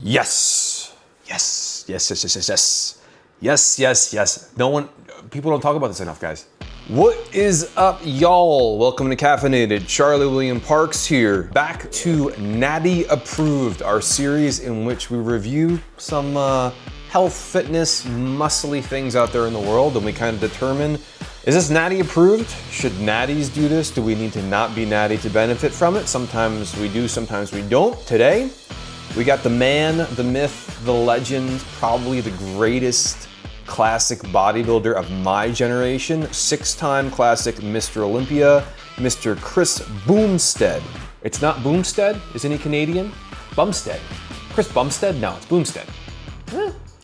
Yes. Yes. Yes, yes, yes, yes, yes. Yes, yes, yes. People don't talk about this enough, guys. What is up, y'all? Welcome to Caffeinated. Charlie William Parks here. Back to Natty Approved, our series in which we review some health, fitness, muscly things out there in the world, and we kind of determine, is this Natty approved? Should natties do this? Do we need to not be natty to benefit from it? Sometimes we do, sometimes we don't. Today, we got the man, the myth, the legend, probably the greatest classic bodybuilder of my generation, 6-time classic Mr. Olympia, Mr. Chris Bumstead. It's not Bumstead? Isn't he Canadian? Bumstead. Chris Bumstead? No, it's Bumstead.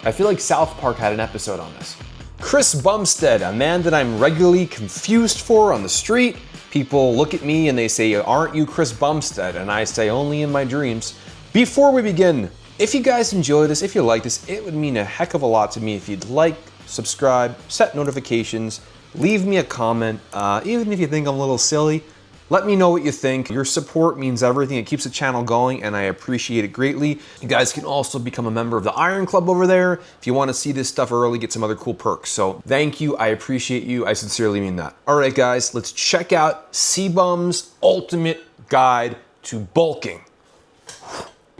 I feel like South Park had an episode on this. Chris Bumstead, a man that I'm regularly confused for on the street. People look at me and they say, aren't you Chris Bumstead? And I say, only in my dreams. Before we begin, if you guys enjoy this, if you like this, it would mean a heck of a lot to me if you'd like, subscribe, set notifications, leave me a comment. Even if you think I'm a little silly, let me know what you think. Your support means everything. It keeps the channel going and I appreciate it greatly. You guys can also become a member of the Iron Club over there if you want to see this stuff early, get some other cool perks. So thank you, I appreciate you, I sincerely mean that. All right guys, let's check out Cbum's ultimate guide to bulking.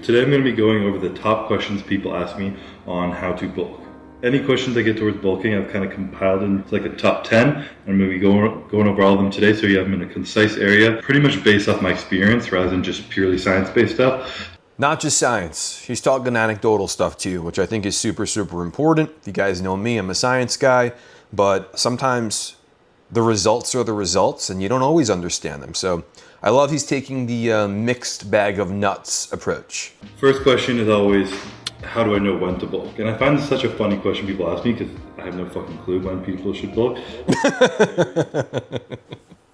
Today I'm going to be going over the top questions people ask me on how to bulk. Any questions I get towards bulking, I've kind of compiled into like a top 10. I'm going to be going over all of them today so you have them in a concise area, pretty much based off my experience rather than just purely science-based stuff. Not just science, he's talking anecdotal stuff too, which I think is super, super important. You guys know me, I'm a science guy, but sometimes the results are the results and you don't always understand them. So I love he's taking the mixed bag of nuts approach. First question is always, how do I know when to bulk? And I find this such a funny question people ask me because I have no fucking clue when people should bulk.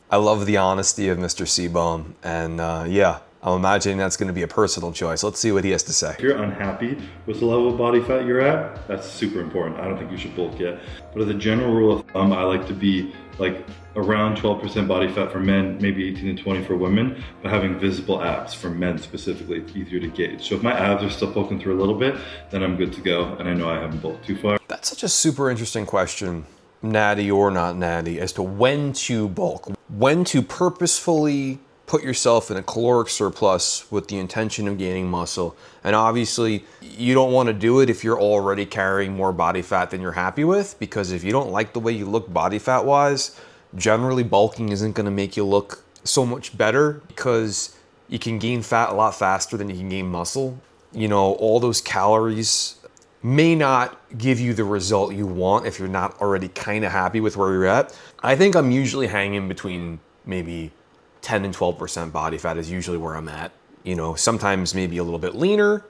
I love the honesty of Mr. Cbum, and yeah, I'm imagining that's going to be a personal choice. Let's see what he has to say. If you're unhappy with the level of body fat you're at, that's super important. I don't think you should bulk yet. But as a general rule of thumb, I like to be like around 12% body fat for men, maybe 18 to 20 for women, but having visible abs for men specifically, it's easier to gauge. So if my abs are still poking through a little bit, then I'm good to go, and I know I haven't bulked too far. That's such a super interesting question, natty or not natty, as to when to bulk, when to purposefully put yourself in a caloric surplus with the intention of gaining muscle. And obviously, you don't want to do it if you're already carrying more body fat than you're happy with, because if you don't like the way you look body fat wise, generally bulking isn't going to make you look so much better because you can gain fat a lot faster than you can gain muscle. You know, all those calories may not give you the result you want if you're not already kind of happy with where you're at. I think I'm usually hanging between maybe 10 and 12% body fat is usually where I'm at. You know, sometimes maybe a little bit leaner,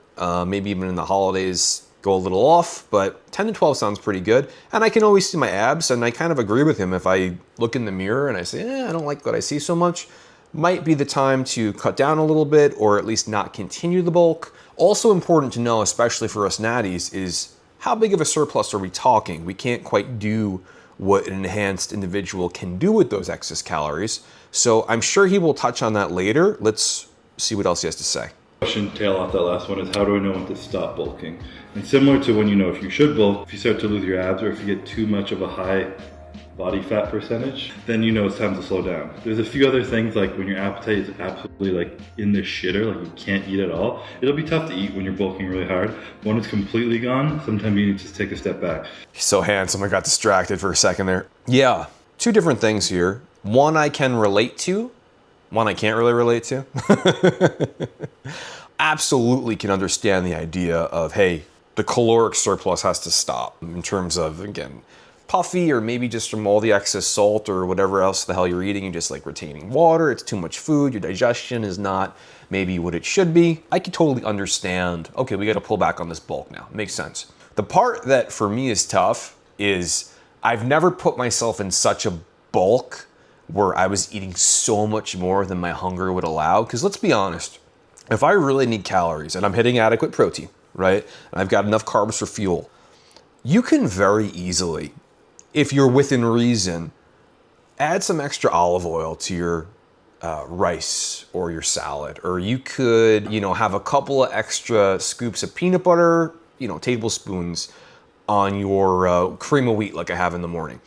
maybe even in the holidays go a little off, but 10 to 12 sounds pretty good. And I can always see my abs, and I kind of agree with him. If I look in the mirror and I say, I don't like what I see so much, might be the time to cut down a little bit or at least not continue the bulk. Also important to know, especially for us natties, is how big of a surplus are we talking? We can't quite do what an enhanced individual can do with those excess calories. So I'm sure he will touch on that later. Let's see what else he has to say. Question tail off that last one is, how do I know when to stop bulking? And similar to when you know if you should bulk, if you start to lose your abs or if you get too much of a high body fat percentage, then you know it's time to slow down. There's a few other things, like when your appetite is absolutely like in the shitter, like you can't eat at all. It'll be tough to eat when you're bulking really hard. When it's completely gone, sometimes you need to just take a step back. He's so handsome, I got distracted for a second there. Yeah, two different things here. One I can relate to, one I can't really relate to. Absolutely can understand the idea of, hey, the caloric surplus has to stop in terms of, again, puffy or maybe just from all the excess salt or whatever else the hell you're eating, you're just like retaining water, it's too much food, your digestion is not maybe what it should be. I can totally understand, okay, we got to pull back on this bulk now. Makes sense. The part that for me is tough is I've never put myself in such a bulk where I was eating so much more than my hunger would allow. Because let's be honest, if I really need calories and I'm hitting adequate protein, right, and I've got enough carbs for fuel, you can very easily, if you're within reason, add some extra olive oil to your rice or your salad, or you could, have a couple of extra scoops of peanut butter, tablespoons on your cream of wheat like I have in the morning.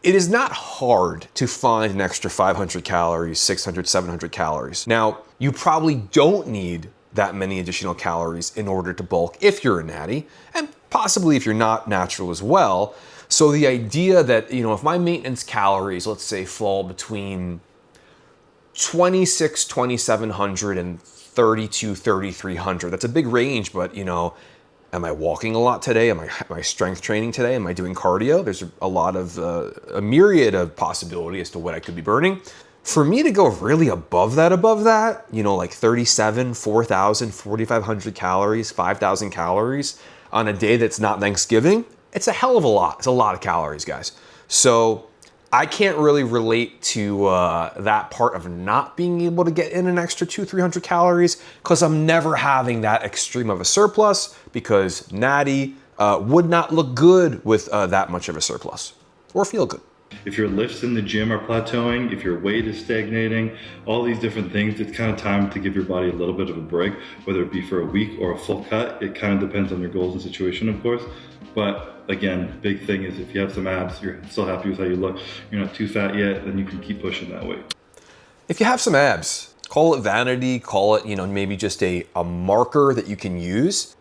It is not hard to find an extra 500 calories, 600, 700 calories. Now, you probably don't need that many additional calories in order to bulk if you're a natty, and possibly if you're not natural as well. So the idea that, if my maintenance calories, let's say, fall between 26, 2,700 and 32, 3,300, that's a big range, but, am I walking a lot today? Am I strength training today? Am I doing cardio? There's a lot of, a myriad of possibility as to what I could be burning. For me to go really above that, like 37, 4,000, 4,500 calories, 5,000 calories on a day that's not Thanksgiving, it's a hell of a lot. It's a lot of calories, guys. So I can't really relate to that part of not being able to get in an extra 200-300 calories because I'm never having that extreme of a surplus, because natty would not look good with that much of a surplus or feel good. If your lifts in the gym are plateauing, if your weight is stagnating, all these different things, it's kind of time to give your body a little bit of a break, whether it be for a week or a full cut. It kind of depends on your goals and situation, of course. But again, big thing is if you have some abs, you're still happy with how you look, you're not too fat yet, then you can keep pushing that weight. If you have some abs, call it vanity, call it, maybe just a marker that you can use.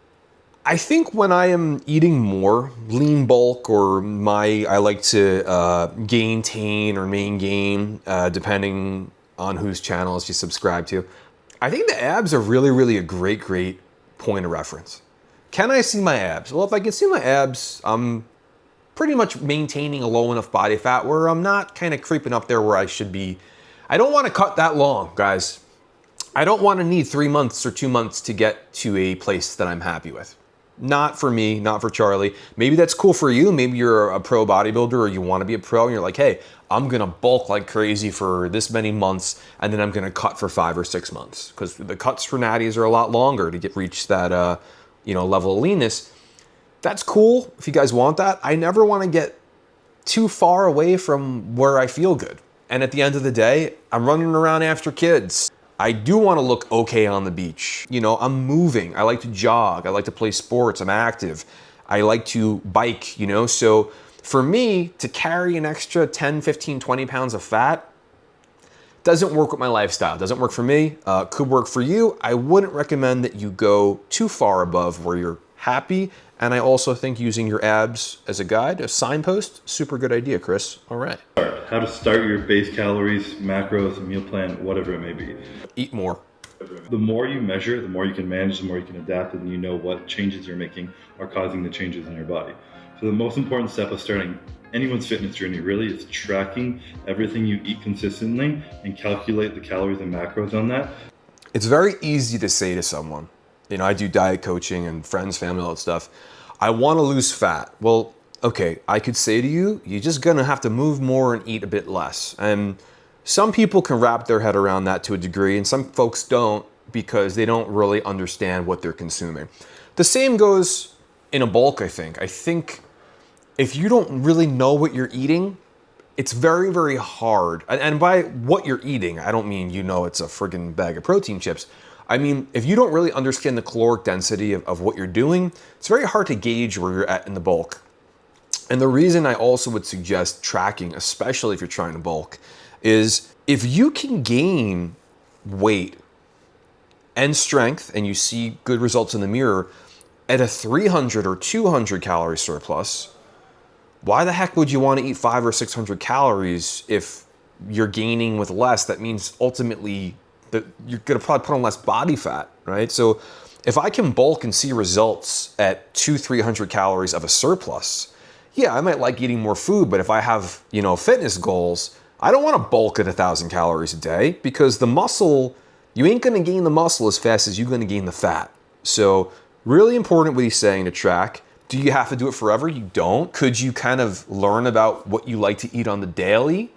I think when I am eating more lean bulk, or I like to gain tain or main gain, depending on whose channels you subscribe to, I think the abs are really, really a great point of reference. Can I see my abs? Well, if I can see my abs, I'm pretty much maintaining a low enough body fat where I'm not kind of creeping up there where I should be. I don't want to cut that long, guys. I don't want to need 3 months or 2 months to get to a place that I'm happy with. Not for me, not for Charlie. Maybe that's cool for you. Maybe you're a pro bodybuilder or you want to be a pro and you're like, hey, I'm going to bulk like crazy for this many months and then I'm going to cut for 5 or 6 months, because the cuts for natties are a lot longer to reach that level of leanness. That's cool if you guys want that. I never want to get too far away from where I feel good. And at the end of the day, I'm running around after kids. I do want to look okay on the beach. I'm moving. I like to jog. I like to play sports. I'm active. I like to bike, So for me to carry an extra 10, 15, 20 pounds of fat doesn't work with my lifestyle. Doesn't work for me. Could work for you. I wouldn't recommend that you go too far above where you're happy. And I also think using your abs as a guide, a signpost, super good idea, Chris. All right. How to start your base calories, macros, meal plan, whatever it may be. Eat more. The more you measure, the more you can manage, the more you can adapt, and you know what changes you're making are causing the changes in your body. So the most important step of starting anyone's fitness journey really is tracking everything you eat consistently and calculate the calories and macros on that. It's very easy to say to someone, I do diet coaching and friends, family, all that stuff. I want to lose fat. Well, okay, I could say to you, you're just going to have to move more and eat a bit less. And some people can wrap their head around that to a degree, and some folks don't, because they don't really understand what they're consuming. The same goes in a bulk, I think. I think if you don't really know what you're eating, it's very, very hard. And by what you're eating, I don't mean it's a friggin' bag of protein chips. I mean, if you don't really understand the caloric density of what you're doing, it's very hard to gauge where you're at in the bulk. And the reason I also would suggest tracking, especially if you're trying to bulk, is if you can gain weight and strength and you see good results in the mirror at a 300 or 200 calorie surplus, why the heck would you want to eat 500 or 600 calories if you're gaining with less? That means ultimately that you're going to probably put on less body fat, right? So if I can bulk and see results at 200-300 calories of a surplus, yeah, I might like eating more food, but if I have, fitness goals, I don't want to bulk at 1,000 calories a day, because the muscle, you ain't going to gain the muscle as fast as you're going to gain the fat. So really important what he's saying to track. Do you have to do it forever? You don't. Could you kind of learn about what you like to eat on the daily,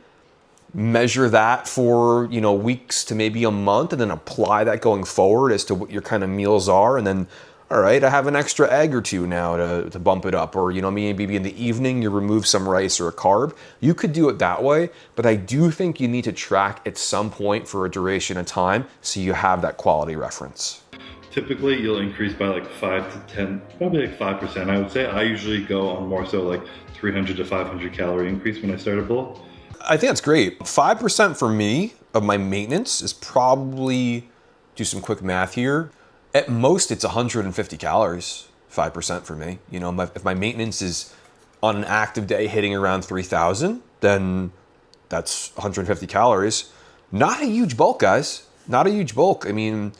measure that for, weeks to maybe a month, and then apply that going forward as to what your kind of meals are, and then, all right, I have an extra egg or two now to bump it up. Or, you know, maybe in the evening you remove some rice or a carb. You could do it that way, but I do think you need to track at some point for a duration of time so you have that quality reference. Typically, you'll increase by like 5 to 10, probably like 5%. I would say I usually go on more so like 300 to 500 calorie increase when I start a bulk. I think that's great. 5% for me of my maintenance is probably, do some quick math here, at most it's 150 calories, 5% for me. You know, if my maintenance is on an active day hitting around 3,000, then that's 150 calories. Not a huge bulk, guys. Not a huge bulk. I mean,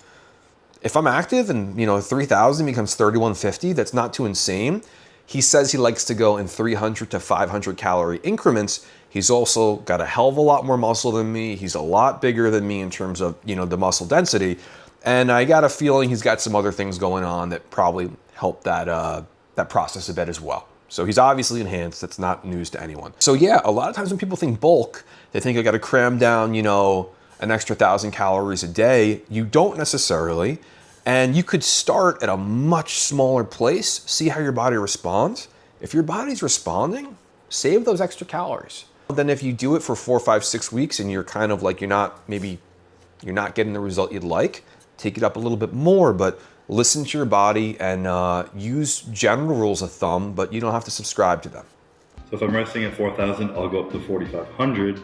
if I'm active and, you know, 3,000 becomes 3,150, that's not too insane. He says he likes to go in 300 to 500 calorie increments. He's also got a hell of a lot more muscle than me. He's a lot bigger than me in terms of, you know, the muscle density. And I got a feeling he's got some other things going on that probably help that process a bit as well. So he's obviously enhanced. That's not news to anyone. So yeah, a lot of times when people think bulk, they think I got to cram down, you know, an extra 1,000 calories a day. You don't necessarily. And you could start at a much smaller place, see how your body responds. If your body's responding, save those extra calories. Then if you do it for 4, 5, 6 weeks and you're kind of like, you're not getting the result you'd like, take it up a little bit more, but listen to your body and use general rules of thumb, but you don't have to subscribe to them. So if I'm resting at 4,000, I'll go up to 4,500.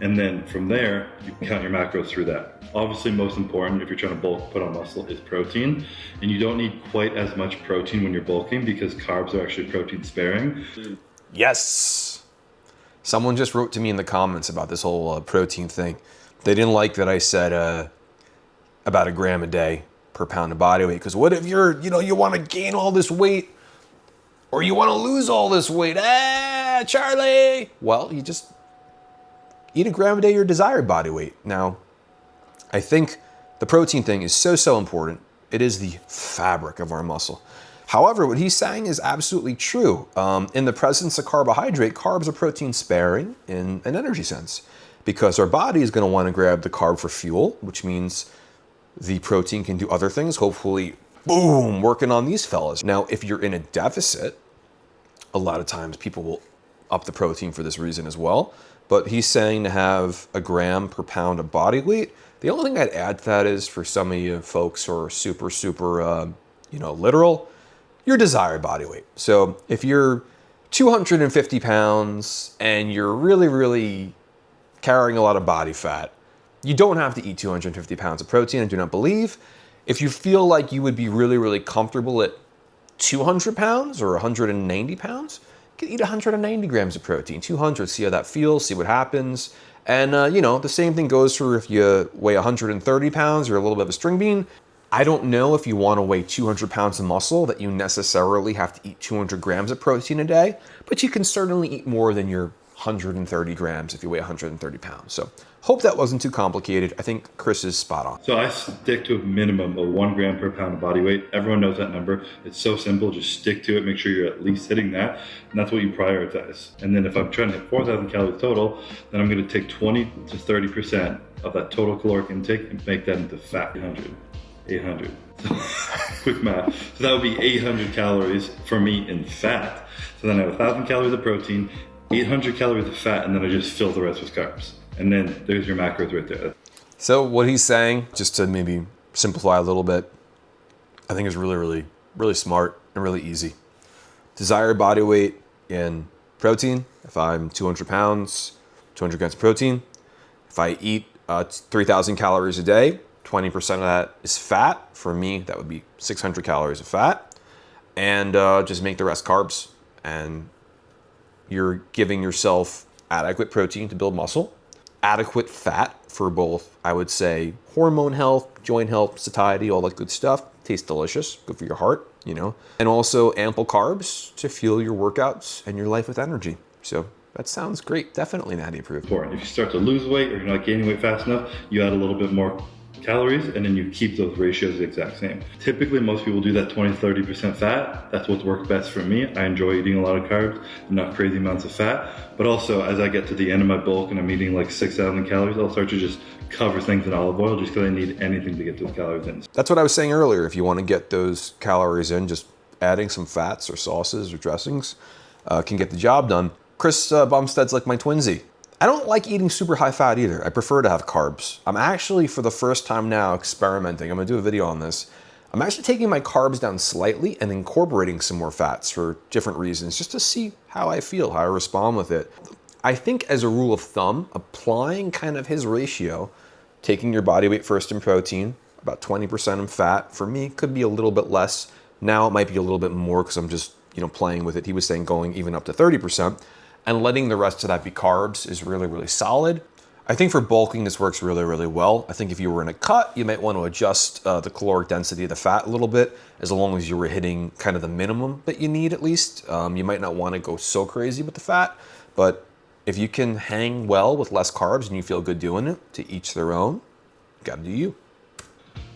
And then from there, you can count your macros through that. Obviously, most important if you're trying to bulk, put on muscle, is protein. And you don't need quite as much protein when you're bulking because carbs are actually protein sparing. Yes. Someone just wrote to me in the comments about this whole protein thing. They didn't like that I said about a gram a day per pound of body weight. Because what if you want to gain all this weight or you want to lose all this weight? Charlie. Well, you just eat a gram a day your desired body weight. Now, I think the protein thing is so important. It is the fabric of our muscle. However, what he's saying is absolutely true. In the presence of carbohydrate, carbs are protein sparing in an energy sense because our body is going to want to grab the carb for fuel, which means the protein can do other things, hopefully, boom, working on these fellas. Now, if you're in a deficit, a lot of times people will up the protein for this reason as well. But he's saying to have a gram per pound of body weight. The only thing I'd add to that is for some of you folks who are super, literal, your desired body weight. So if you're 250 pounds and you're really carrying a lot of body fat, you don't have to eat 250 pounds of protein, I do not believe. If you feel like you would be really comfortable at 200 pounds or 190 pounds, you can eat 190 grams of protein, 200, see how that feels, see what happens. And, the same thing goes for if you weigh 130 pounds, you're a little bit of a string bean. I don't know if you want to weigh 200 pounds of muscle that you necessarily have to eat 200 grams of protein a day, but you can certainly eat more than your 130 grams if you weigh 130 pounds. So hope that wasn't too complicated. I think Chris is spot on. So I stick to a minimum of 1 gram per pound of body weight. Everyone knows that number. It's so simple. Just stick to it. Make sure you're at least hitting that. And that's what you prioritize. And then if I'm trying to hit 4,000 calories total, then I'm going to take 20 to 30% of that total caloric intake and make that into fat. 800. Quick math. So that would be 800 calories for me in fat. So then I have 1,000 calories of protein, 800 calories of fat, and then I just fill the rest with carbs. And then there's your macros right there. So what he's saying, just to maybe simplify a little bit, I think is really smart and really easy. Desired body weight in protein. If I'm 200 pounds, 200 grams of protein. If I eat 3,000 calories a day, 20% of that is fat. For me, that would be 600 calories of fat. And just make the rest carbs. And you're giving yourself adequate protein to build muscle, adequate fat for both, I would say, hormone health, joint health, satiety, all that good stuff. Tastes delicious, good for your heart, and also ample carbs to fuel your workouts and your life with energy. So that sounds great. Definitely Natty approved. If you start to lose weight or you're not gaining weight fast enough, you add a little bit more calories, and then you keep those ratios the exact same. Typically, most people do that 20-30% fat. That's what's worked best for me. I enjoy eating a lot of carbs, not crazy amounts of fat. But also, as I get to the end of my bulk and I'm eating like 6,000 calories, I'll start to just cover things in olive oil just because I need anything to get those calories in. That's what I was saying earlier. If you want to get those calories in, just adding some fats or sauces or dressings can get the job done. Chris Bumstead's like my twinsy. I don't like eating super high fat either. I prefer to have carbs. I'm actually, for the first time now, experimenting. I'm gonna do a video on this. I'm actually taking my carbs down slightly and incorporating some more fats for different reasons, just to see how I feel, how I respond with it. I think as a rule of thumb, applying kind of his ratio, taking your body weight first in protein, about 20% in fat, for me, could be a little bit less. Now it might be a little bit more because I'm just, playing with it. He was saying going even up to 30%. And letting the rest of that be carbs is really, really solid. I think for bulking, this works really, really well. I think if you were in a cut, you might want to adjust the caloric density of the fat a little bit, as long as you were hitting kind of the minimum that you need at least. You might not want to go so crazy with the fat, but if you can hang well with less carbs and you feel good doing it, to each their own, you gotta do you.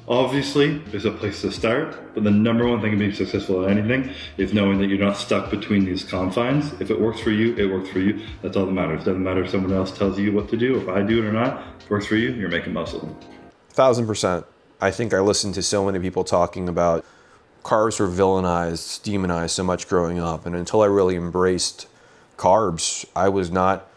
Obviously, there's a place to start, but the number one thing in being successful at anything is knowing that you're not stuck between these confines. If it works for you, it works for you. That's all that matters. It doesn't matter if someone else tells you what to do. If I do it or not, if it works for you, you're making muscle. 1000%. I think I listened to so many people talking about carbs were villainized, demonized so much growing up, and until I really embraced carbs, I was not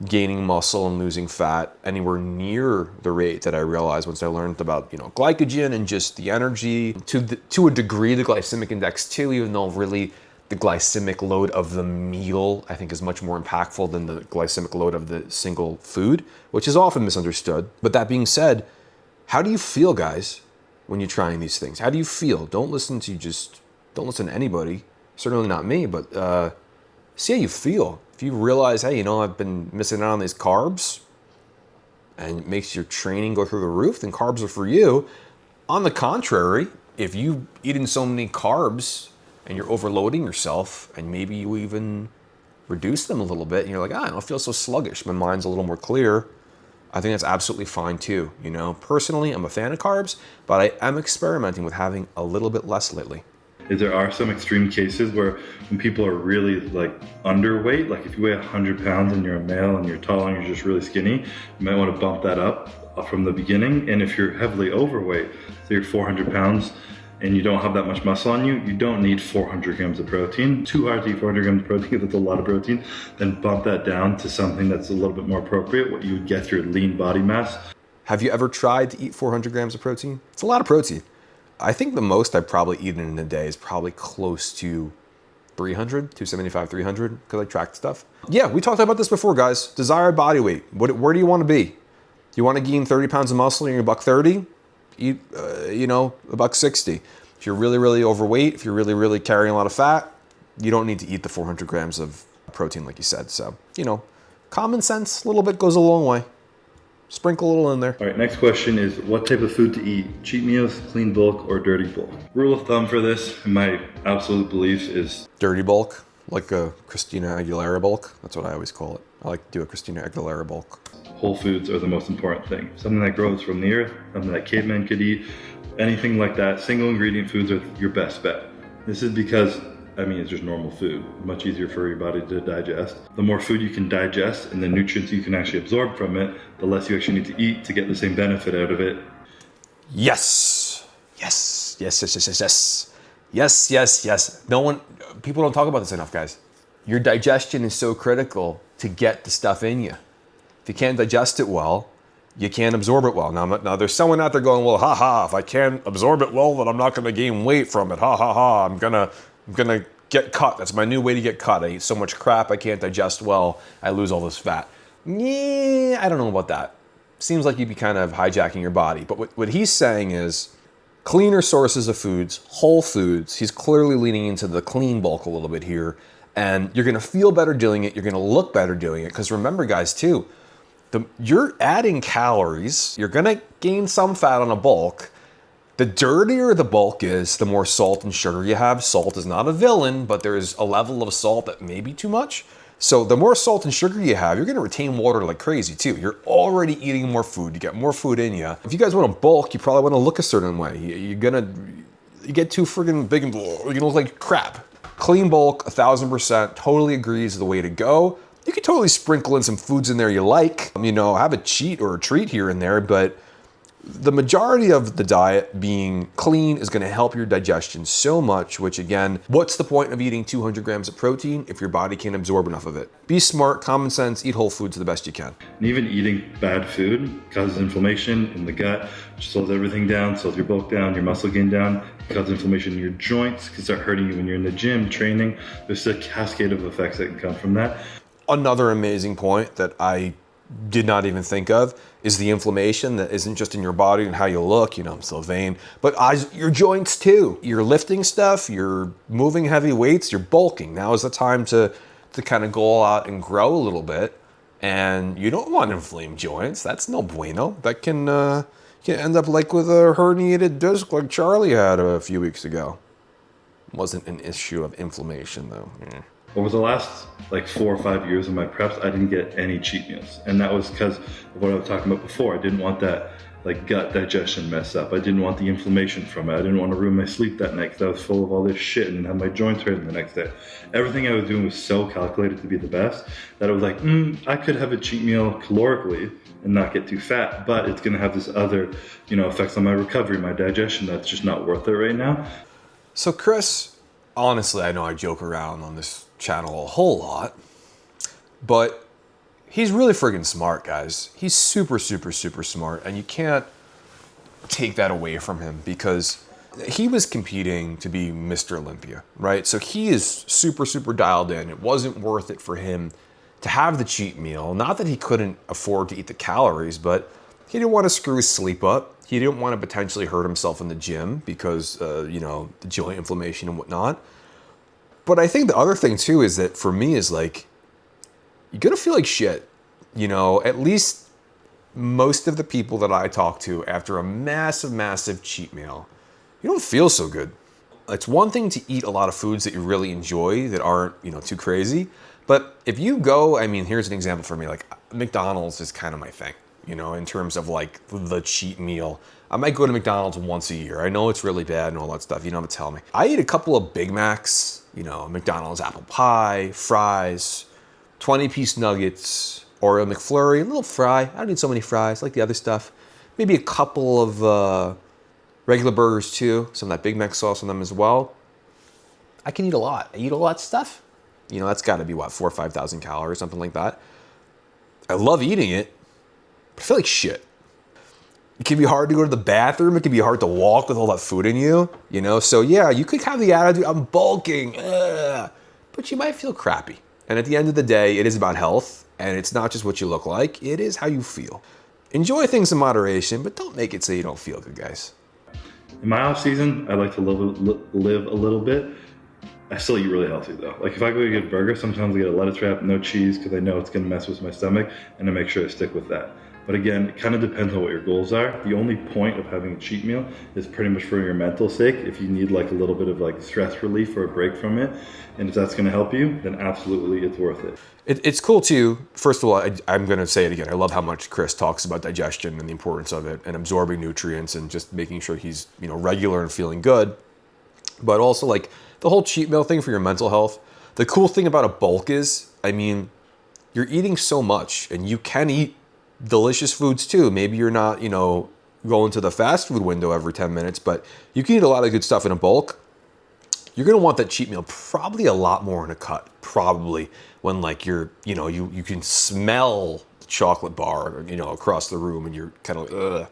gaining muscle and losing fat anywhere near the rate that I realized once I learned about, glycogen and just the energy. To a degree, the glycemic index too, even though really the glycemic load of the meal, I think, is much more impactful than the glycemic load of the single food, which is often misunderstood. But that being said, how do you feel, guys, when you're trying these things? How do you feel? Don't listen to anybody, certainly not me, but see how you feel. If you realize, hey, I've been missing out on these carbs and it makes your training go through the roof, then carbs are for you. On the contrary, if you've eaten so many carbs and you're overloading yourself and maybe you even reduce them a little bit and you're like, I don't feel so sluggish, my mind's a little more clear, I think that's absolutely fine too. Personally, I'm a fan of carbs, but I am experimenting with having a little bit less lately. There are some extreme cases where when people are really underweight, like if you weigh 100 pounds and you're a male and you're tall and you're just really skinny, you might want to bump that up from the beginning. And if you're heavily overweight, so you're 400 pounds and you don't have that much muscle on you, you don't need 400 grams of protein. Too hard to eat 400 grams of protein because it's a lot of protein. Then bump that down to something that's a little bit more appropriate, what you would get through lean body mass. Have you ever tried to eat 400 grams of protein? It's a lot of protein. I think the most I've probably eaten in a day is probably close to 300, 275, 300, because I tracked stuff. Yeah, we talked about this before, guys. Desired body weight. Where do you want to be? Do you want to gain 30 pounds of muscle and you're $130? Eat, $160. If you're really, really overweight, if you're really, really carrying a lot of fat, you don't need to eat the 400 grams of protein like you said. So, common sense, a little bit goes a long way. Sprinkle a little in there. All right, next question is what type of food to eat? Cheat meals, clean bulk, or dirty bulk? Rule of thumb for this, in my absolute beliefs, is dirty bulk, like a Christina Aguilera bulk. That's what I always call it. I like to do a Christina Aguilera bulk. Whole foods are the most important thing. Something that grows from the earth, something that cavemen could eat, anything like that. Single ingredient foods are your best bet. This is because it's just normal food. Much easier for your body to digest. The more food you can digest and the nutrients you can actually absorb from it, the less you actually need to eat to get the same benefit out of it. Yes. Yes. Yes, yes, yes, yes, yes. Yes, yes, yes. People don't talk about this enough, guys. Your digestion is so critical to get the stuff in you. If you can't digest it well, you can't absorb it well. Now there's someone out there going, well, if I can't absorb it well, then I'm not gonna gain weight from it. I'm gonna get cut. That's my new way to get cut. I eat so much crap I can't digest well. I lose all this fat. Yeah, I don't know about that. Seems like you'd be kind of hijacking your body. But what he's saying is cleaner sources of foods, whole foods. He's clearly leaning into the clean bulk a little bit here. And you're gonna feel better doing it. You're gonna look better doing it. Because remember, guys, too, you're adding calories. You're gonna gain some fat on a bulk. The dirtier the bulk is, the more salt and sugar you have. Salt is not a villain, but there is a level of salt that may be too much. So the more salt and sugar you have, you're gonna retain water like crazy too. You're already eating more food, you get more food in you. If you guys wanna bulk, you probably wanna look a certain way. You get too friggin' big and you're gonna look like crap. Clean bulk, 1000%, totally agrees is the way to go. You can totally sprinkle in some foods in there you like. You know, have a cheat or a treat here and there, but the majority of the diet being clean is gonna help your digestion so much, which again, what's the point of eating 200 grams of protein if your body can't absorb enough of it? Be smart, common sense, eat whole foods the best you can. And even eating bad food causes inflammation in the gut, which slows everything down, slows your bulk down, your muscle gain down, causes inflammation in your joints, can start hurting you when you're in the gym, training. There's a cascade of effects that can come from that. Another amazing point that I did not even think of is the inflammation that isn't just in your body and how you look, you know, I'm still vain, but your joints too. You're lifting stuff, you're moving heavy weights, you're bulking. Now is the time to kind of go out and grow a little bit. And you don't want inflamed joints. That's no bueno. That can end up like with a herniated disc like Charlie had a few weeks ago. Wasn't an issue of inflammation though. Over the last like 4 or 5 years of my preps, I didn't get any cheat meals. And that was because of what I was talking about before. I didn't want that like gut digestion mess up. I didn't want the inflammation from it. I didn't want to ruin my sleep that night because I was full of all this shit and have my joints hurting the next day. Everything I was doing was so calculated to be the best that I was like, I could have a cheat meal calorically and not get too fat, but it's gonna have this other, effects on my recovery, my digestion, that's just not worth it right now. So Chris, honestly, I know I joke around on this channel a whole lot, but he's really friggin' smart, guys. He's super, super, super smart, and you can't take that away from him because he was competing to be Mr. Olympia, right? So he is super, super dialed in. It wasn't worth it for him to have the cheat meal. Not that he couldn't afford to eat the calories, but he didn't want to screw his sleep up. He didn't want to potentially hurt himself in the gym because, the joint inflammation and whatnot. But I think the other thing too is that for me is like, you're gonna feel like shit. At least most of the people that I talk to after a massive, massive cheat meal, you don't feel so good. It's one thing to eat a lot of foods that you really enjoy that aren't, too crazy. But if you go, here's an example for me, like McDonald's is kind of my thing, in terms of like the cheat meal. I might go to McDonald's once a year. I know it's really bad and all that stuff. You don't have to tell me. I eat a couple of Big Macs, McDonald's apple pie, fries, 20-piece nuggets, Oreo McFlurry, a little fry. I don't need so many fries like the other stuff. Maybe a couple of regular burgers too. Some of that Big Mac sauce on them as well. I can eat a lot. I eat a lot of stuff. That's got to be 4,000 or 5,000 calories, something like that. I love eating it, but I feel like shit. It can be hard to go to the bathroom. It can be hard to walk with all that food in you, So yeah, you could have the attitude, I'm bulking, but you might feel crappy. And at the end of the day, it is about health, and it's not just what you look like, it is how you feel. Enjoy things in moderation, but don't make it so you don't feel good, guys. In my off season, I like to live a little bit. I still eat really healthy though. Like if I go to get a burger, sometimes I get a lettuce wrap, no cheese, because I know it's gonna mess with my stomach, and I make sure I stick with that. But again, it kind of depends on what your goals are. The only point of having a cheat meal is pretty much for your mental sake. If you need like a little bit of like stress relief or a break from it, and if that's gonna help you, then absolutely it's worth it. It's cool too. First of all, I'm gonna say it again. I love how much Chris talks about digestion and the importance of it and absorbing nutrients and just making sure he's, regular and feeling good. But also like the whole cheat meal thing for your mental health. The cool thing about a bulk is, you're eating so much and you can eat delicious foods too. Maybe you're not, going to the fast food window every 10 minutes, but you can eat a lot of good stuff in a bulk. You're gonna want that cheat meal probably a lot more in a cut, probably when like you're, you can smell the chocolate bar, across the room and you're kind of like, ugh.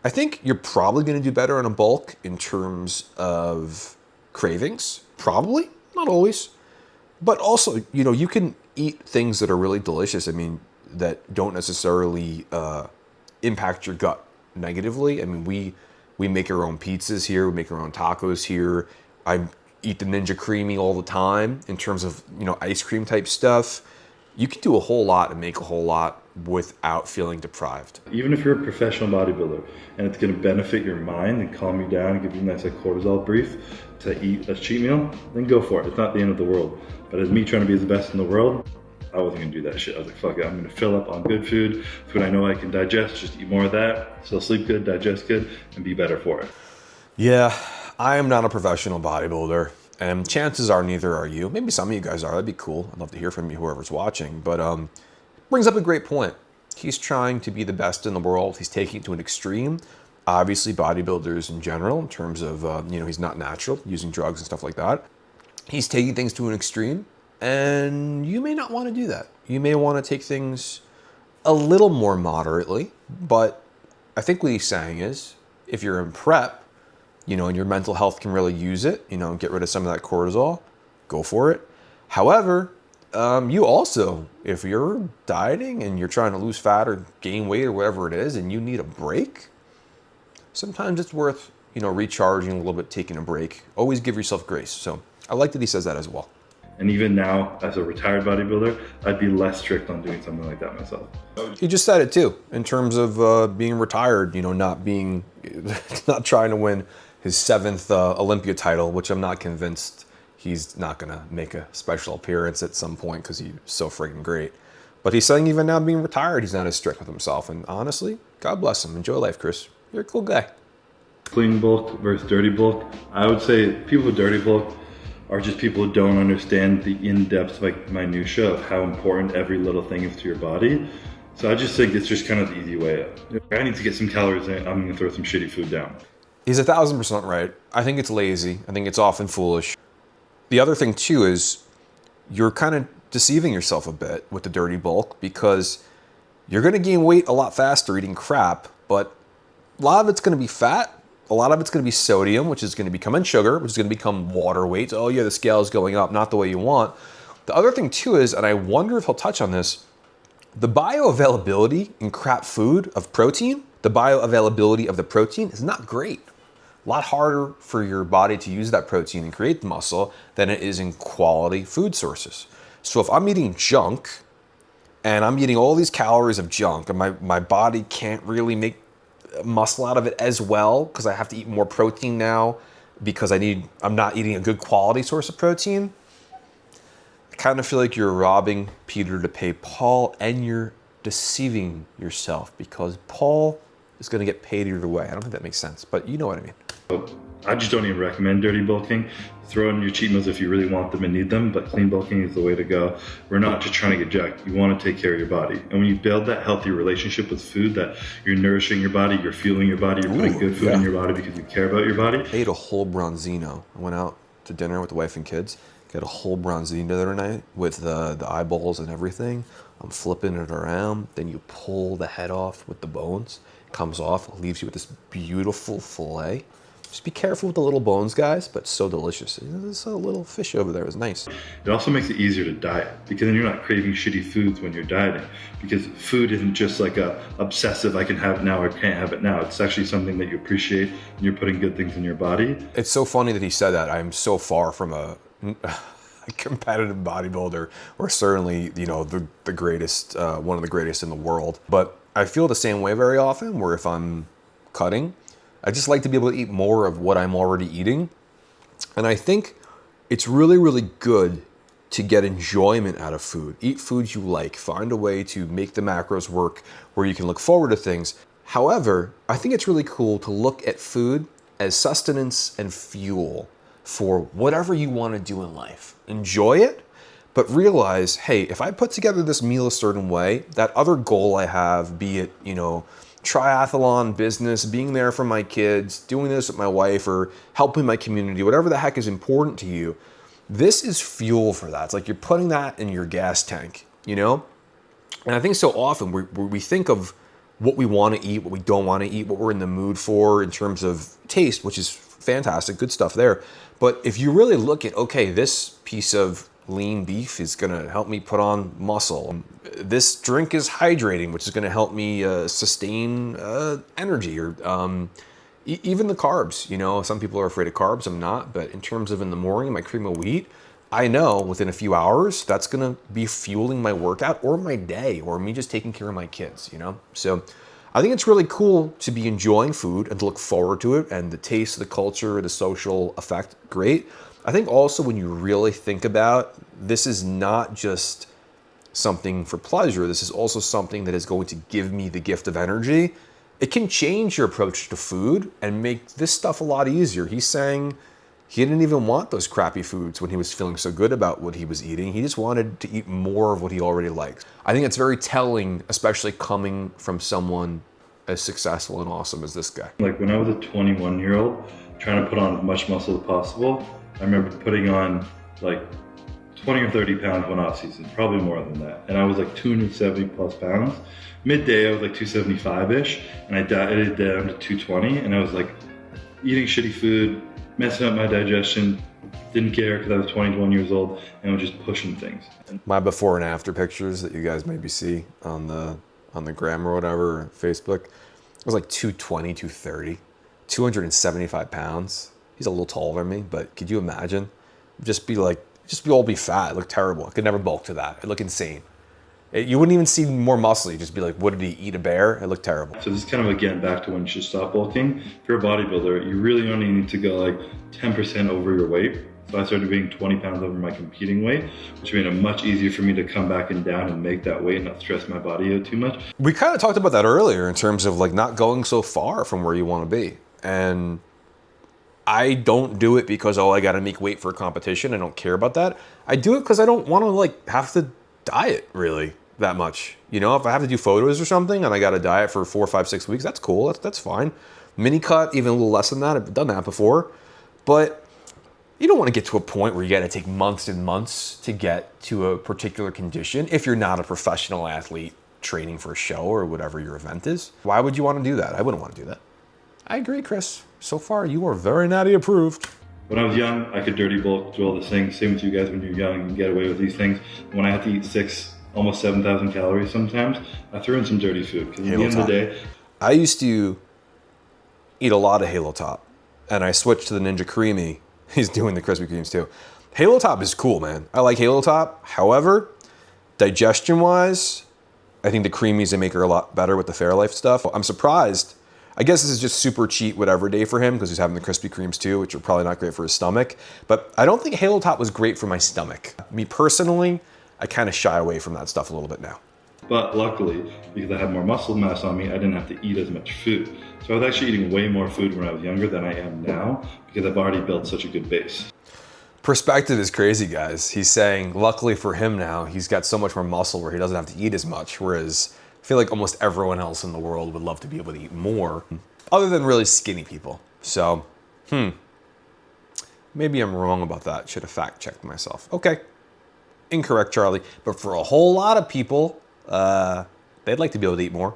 I think you're probably gonna do better in a bulk in terms of cravings, probably, not always. But also, you can eat things that are really delicious. That don't necessarily impact your gut negatively. We make our own pizzas here. We make our own tacos here. I eat the Ninja Creamy all the time in terms of, ice cream type stuff. You can do a whole lot and make a whole lot without feeling deprived. Even if you're a professional bodybuilder and it's going to benefit your mind and calm you down and give you a nice like cortisol brief to eat a cheat meal, then go for it. It's not the end of the world. But as me trying to be the best in the world, I wasn't gonna do that shit. I was like, fuck it, I'm gonna fill up on good food, food I know I can digest, just eat more of that, still sleep good, digest good, and be better for it. Yeah, I am not a professional bodybuilder, and chances are neither are you. Maybe some of you guys are. That'd be cool. I'd love to hear from you, whoever's watching. But brings up a great point. He's trying to be the best in the world. He's taking it to an extreme. Obviously, bodybuilders in general, in terms of, he's not natural, using drugs and stuff like that. He's taking things to an extreme, and you may not want to do that. You may want to take things a little more moderately, but I think what he's saying is, if you're in prep, and your mental health can really use it, get rid of some of that cortisol, go for it. However, you also, if you're dieting and you're trying to lose fat or gain weight or whatever it is, and you need a break, sometimes it's worth, recharging a little bit, taking a break. Always give yourself grace. So I like that he says that as well. And even now, as a retired bodybuilder, I'd be less strict on doing something like that myself. He just said it too, in terms of being retired, not trying to win his 7th Olympia title, which I'm not convinced he's not gonna make a special appearance at some point because he's so freaking great. But he's saying even now being retired, he's not as strict with himself. And honestly, God bless him. Enjoy life, Chris. You're a cool guy. Clean bulk versus dirty bulk. I would say people with dirty bulk are just people who don't understand the in-depth, minutia of how important every little thing is to your body. So I just think it's just kind of the easy way up. If I need to get some calories in, I'm gonna throw some shitty food down. He's 1,000% right. I think it's lazy. I think it's often foolish. The other thing too is you're kind of deceiving yourself a bit with the dirty bulk, because you're gonna gain weight a lot faster eating crap, but a lot of it's gonna be fat. A lot of it's going to be sodium, which is going to become in sugar, which is going to become water weight. Oh yeah, the scale is going up, not the way you want. The other thing too is, and I wonder if he'll touch on this, the bioavailability in crap food of protein, the bioavailability of the protein is not great. A lot harder for your body to use that protein and create the muscle than it is in quality food sources. So if I'm eating junk and I'm eating all these calories of junk and my body can't really make muscle out of it as well, because I have to eat more protein now because I'm not eating a good quality source of protein, I kind of feel like you're robbing Peter to pay Paul, and you're deceiving yourself, because Paul is going to get paid either way. I don't think that makes sense, but you know what I mean. I just don't even recommend dirty bulking. Throw in your cheat meals if you really want them and need them, but clean bulking is the way to go. We're not just trying to get jacked. You want to take care of your body. And when you build that healthy relationship with food, that you're nourishing your body, you're fueling your body, you're putting good food in your body because you care about your body. I ate a whole bronzino. I went out to dinner with the wife and kids. Got a whole bronzino the other night with the eyeballs and everything. I'm flipping it around. Then you pull the head off with the bones. It comes off, leaves you with this beautiful fillet. Just be careful with the little bones, guys, but so delicious. This little fish over there is nice. It also makes it easier to diet, because then you're not craving shitty foods when you're dieting, because food isn't just like a obsessive, I can have it now or can't have it now. It's actually something that you appreciate, and you're putting good things in your body. It's so funny that he said that. I'm so far from a competitive bodybuilder, or certainly, the greatest, one of the greatest in the world. But I feel the same way very often, where if I'm cutting, I just like to be able to eat more of what I'm already eating. And I think it's really, really good to get enjoyment out of food. Eat foods you like. Find a way to make the macros work where you can look forward to things. However, I think it's really cool to look at food as sustenance and fuel for whatever you want to do in life. Enjoy it, but realize, hey, if I put together this meal a certain way, that other goal I have, be it, triathlon, business, being there for my kids, doing this with my wife, or helping my community, whatever the heck is important to you, this is fuel for that. It's like you're putting that in your gas tank, And I think so often we think of what we want to eat, what we don't want to eat, what we're in the mood for in terms of taste, which is fantastic, good stuff there. But if you really look at, okay, this piece of lean beef is going to help me put on muscle. This drink is hydrating, which is going to help me sustain energy, or even the carbs. Some people are afraid of carbs. I'm not. But in terms of in the morning, my cream of wheat, I know within a few hours, that's going to be fueling my workout or my day, or me just taking care of my kids, So I think it's really cool to be enjoying food and to look forward to it, and the taste, the culture, the social effect, great. I think also when you really think about, this is not just something for pleasure. This is also something that is going to give me the gift of energy. It can change your approach to food and make this stuff a lot easier. He's saying he didn't even want those crappy foods when he was feeling so good about what he was eating. He just wanted to eat more of what he already likes. I think it's very telling, especially coming from someone as successful and awesome as this guy. Like when I was a 21-year-old, trying to put on as much muscle as possible, I remember putting on like 20 or 30 pounds one off season, probably more than that. And I was like 270 plus pounds. Midday, I was like 275-ish, and I dieted down to 220, and I was like eating shitty food, messing up my digestion, didn't care because I was 21 years old, and I was just pushing things. My before and after pictures that you guys maybe see on the gram or whatever, or Facebook, it was like 220, 230, 275 pounds. He's a little taller than me, but could you imagine? Just be all fat. It looked terrible. I could never bulk to that. It looked insane. You wouldn't even see more muscle. You'd just be like, what did he eat, a bear? It looked terrible. So this is kind of again back to when you should stop bulking. If you're a bodybuilder, you really only need to go like 10% over your weight. So I started being 20 pounds over my competing weight, which made it much easier for me to come back and down and make that weight and not stress my body out too much. We kind of talked about that earlier in terms of like not going so far from where you want to be. And I don't do it because, oh, I got to make weight for a competition. I don't care about that. I do it because I don't want to like have to diet really that much. You know, if I have to do photos or something and I got to diet for 4, 5, 6 weeks, that's cool. That's fine. Mini cut, even a little less than that. I've done that before. But you don't want to get to a point where you got to take months and months to get to a particular condition if you're not a professional athlete training for a show or whatever your event is. Why would you want to do that? I wouldn't want to do that. I agree, Chris. So far, you are very Natty approved. When I was young, I could dirty bulk, do all these things. Same with you guys when you're young, you can get away with these things. When I had to eat almost 7,000 calories sometimes, I threw in some dirty food. Because at the end of the day, I used to eat a lot of Halo Top, and I switched to the Ninja Creamy. He's doing the Krispy Kremes too. Halo Top is cool, man. I like Halo Top. However, digestion-wise, I think the creamies, they make her a lot better with the Fairlife stuff. I'm surprised. I guess this is just super cheat whatever day for him because he's having the Krispy Kremes too, which are probably not great for his stomach. But I don't think Halo Top was great for my stomach. Me personally, I kind of shy away from that stuff a little bit now. But luckily, because I had more muscle mass on me, I didn't have to eat as much food. So I was actually eating way more food when I was younger than I am now because I've already built such a good base. Perspective is crazy, guys. He's saying, luckily for him now, he's got so much more muscle where he doesn't have to eat as much, whereas I feel like almost everyone else in the world would love to be able to eat more, other than really skinny people. So, maybe I'm wrong about that. Should have fact-checked myself. Okay, incorrect, Charlie. But for a whole lot of people, they'd like to be able to eat more.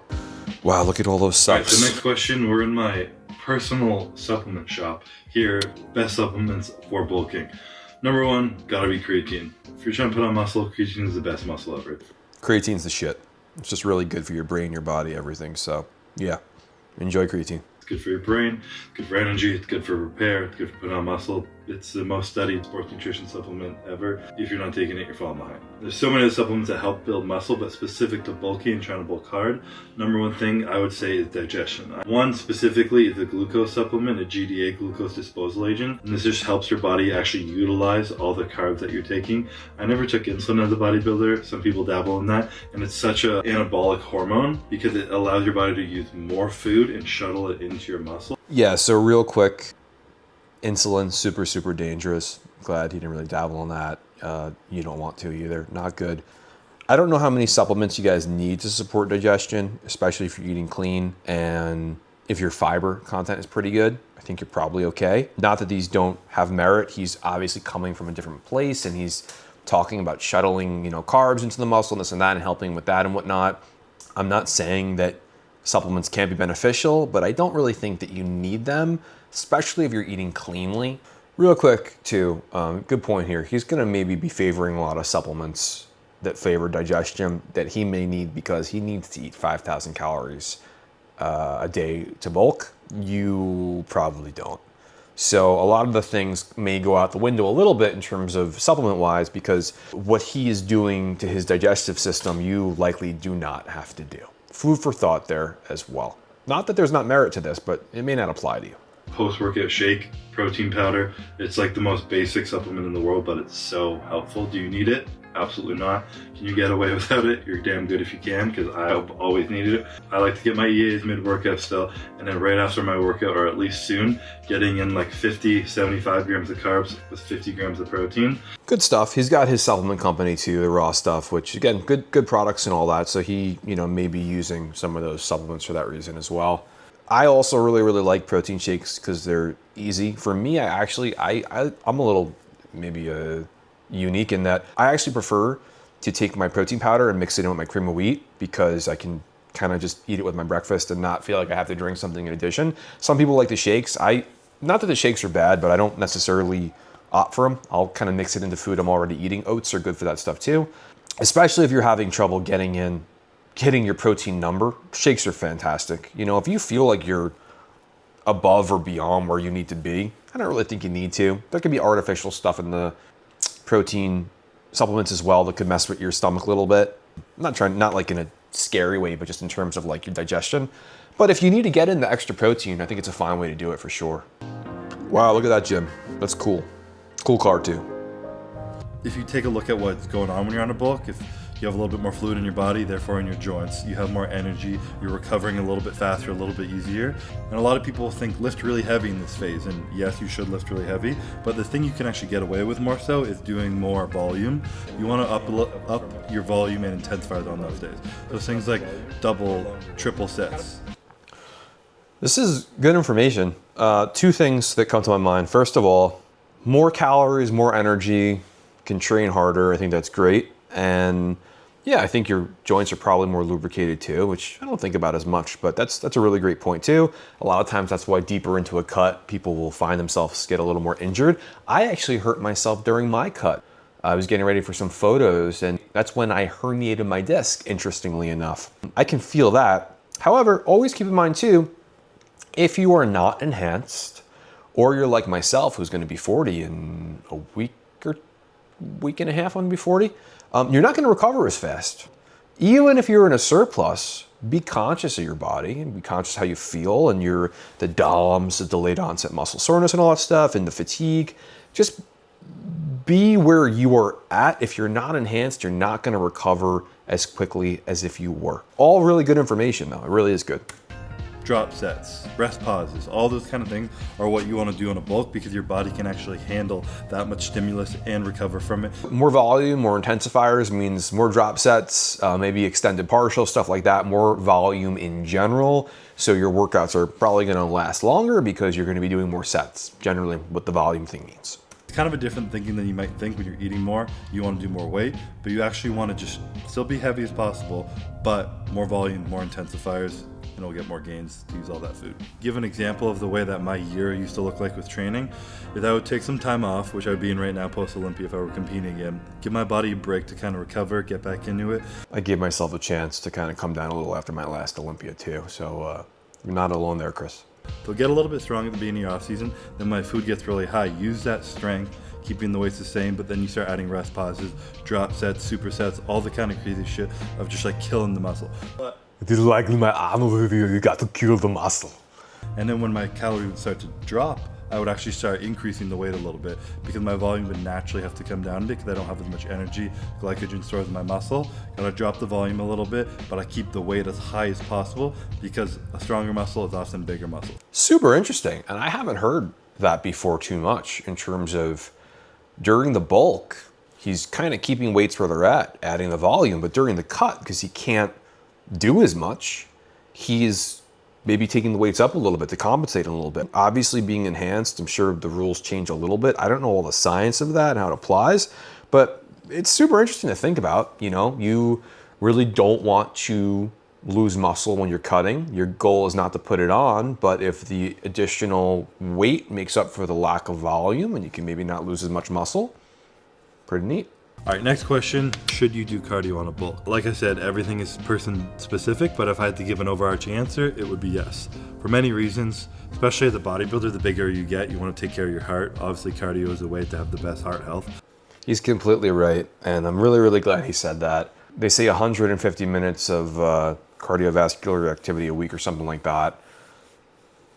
Wow, look at all those subs. All right, the next question, we're in my personal supplement shop here. Best supplements for bulking. Number one, gotta be creatine. If you're trying to put on muscle, creatine is the best muscle ever. Creatine's the shit. It's just really good for your brain, your body, everything. So, yeah, enjoy creatine. It's good for your brain, it's good for energy, it's good for repair, it's good for putting on muscle. It's the most studied sports nutrition supplement ever. If you're not taking it, you're falling behind. There's so many other supplements that help build muscle, but specific to bulking and trying to bulk hard, number one thing I would say is digestion. One specifically is a glucose supplement, a GDA, glucose disposal agent. And this just helps your body actually utilize all the carbs that you're taking. I never took insulin as a bodybuilder. Some people dabble in that. And it's such an anabolic hormone because it allows your body to use more food and shuttle it into your muscle. Yeah, so real quick, insulin, super, super dangerous. Glad he didn't really dabble in that. You don't want to either. Not good. I don't know how many supplements you guys need to support digestion, especially if you're eating clean and if your fiber content is pretty good. I think you're probably okay. Not that these don't have merit. He's obviously coming from a different place and he's talking about shuttling, carbs into the muscle and this and that and helping with that and whatnot. I'm not saying that supplements can't be beneficial, but I don't really think that you need them, especially if you're eating cleanly. Real quick too, good point here. He's gonna maybe be favoring a lot of supplements that favor digestion that he may need because he needs to eat 5,000 calories a day to bulk. You probably don't. So a lot of the things may go out the window a little bit in terms of supplement wise because what he is doing to his digestive system, you likely do not have to do. Food for thought there as well. Not that there's not merit to this, but it may not apply to you. post-workout shake, protein powder. It's like the most basic supplement in the world, but it's so helpful. Do you need it? Absolutely not. Can you get away without it? You're damn good if you can, because I always needed it. I like to get my EAs mid-workout still, and then right after my workout, or at least soon, getting in like 50, 75 grams of carbs with 50 grams of protein. Good stuff. He's got his supplement company too, the Raw Stuff, which again, good products and all that. So he, may be using some of those supplements for that reason as well. I also really like protein shakes because they're easy. For me, I'm a little maybe unique in that I actually prefer to take my protein powder and mix it in with my cream of wheat because I can kind of just eat it with my breakfast and not feel like I have to drink something in addition. Some people like the shakes. Not that the shakes are bad, but I don't necessarily opt for them. I'll kind of mix it into food I'm already eating. Oats are good for that stuff too, especially if you're having trouble hitting your protein number. Shakes are fantastic. If you feel like you're above or beyond where you need to be, I don't really think you need to. There could be artificial stuff in the protein supplements as well that could mess with your stomach a little bit. Not like in a scary way, but just in terms of like your digestion. But if you need to get in the extra protein, I think it's a fine way to do it for sure. Wow, look at that gym. That's cool. Cool car too. If you take a look at what's going on when you're on a bulk, if you have a little bit more fluid in your body, therefore in your joints, you have more energy, you're recovering a little bit faster, a little bit easier. And a lot of people think lift really heavy in this phase, and yes, you should lift really heavy, but the thing you can actually get away with more so is doing more volume. You want to up your volume and intensifiers on those days. Those things like double, triple sets. This is good information. Two things that come to my mind. First of all, more calories, more energy, can train harder. I think that's great. And yeah, I think your joints are probably more lubricated too, which I don't think about as much, but that's a really great point too. A lot of times that's why deeper into a cut, people will find themselves get a little more injured. I actually hurt myself during my cut. I was getting ready for some photos, and that's when I herniated my disc, interestingly enough. I can feel that. However, always keep in mind too, if you are not enhanced, or you're like myself, who's going to be 40 in a week and a half, I'm going to be 40, you're not going to recover as fast. Even if you're in a surplus, be conscious of your body and be conscious how you feel and the DOMS, the delayed onset muscle soreness and all that stuff, and the fatigue. Just be where you are at. If you're not enhanced, you're not going to recover as quickly as if you were. All really good information though. It really is good. Drop sets, rest pauses, all those kind of things are what you want to do on a bulk because your body can actually handle that much stimulus and recover from it. More volume, more intensifiers means more drop sets, maybe extended partial, stuff like that, more volume in general. So your workouts are probably going to last longer because you're going to be doing more sets, generally what the volume thing means. It's kind of a different thinking than you might think when you're eating more. You want to do more weight, but you actually want to just still be heavy as possible, but more volume, more intensifiers, and it'll get more gains to use all that food. Give an example of the way that my year used to look like with training. If I would take some time off, which I would be in right now post-Olympia if I were competing again, give my body a break to kind of recover, get back into it. I gave myself a chance to kind of come down a little after my last Olympia too, so you're not alone there, Chris. So get a little bit strong at the beginning of your off season, then my food gets really high. Use that strength, keeping the weights the same, but then you start adding rest pauses, drop sets, supersets, all the kind of crazy shit of just like killing the muscle. It is likely my arm with you got to kill the muscle. And then when my calories would start to drop, I would actually start increasing the weight a little bit because my volume would naturally have to come down because I don't have as much energy, glycogen stores in my muscle. Gotta drop the volume a little bit, but I keep the weight as high as possible because a stronger muscle is often bigger muscle. Super interesting. And I haven't heard that before too much in terms of during the bulk, he's kind of keeping weights where they're at, adding the volume, but during the cut, because he can't do as much, he's maybe taking the weights up a little bit to compensate a little bit. Obviously being enhanced, I'm sure the rules change a little bit. I don't know all the science of that and how it applies, but it's super interesting to think about. You really don't want to lose muscle when you're cutting. Your goal is not to put it on, but if the additional weight makes up for the lack of volume and you can maybe not lose as much muscle, pretty neat. All right, next question. Should you do cardio on a bulk? Like I said, everything is person specific, but if I had to give an overarching answer, it would be yes. For many reasons, especially as a bodybuilder, the bigger you get, you want to take care of your heart. Obviously, cardio is a way to have the best heart health. He's completely right, and I'm really glad he said that. They say 150 minutes of cardiovascular activity a week or something like that.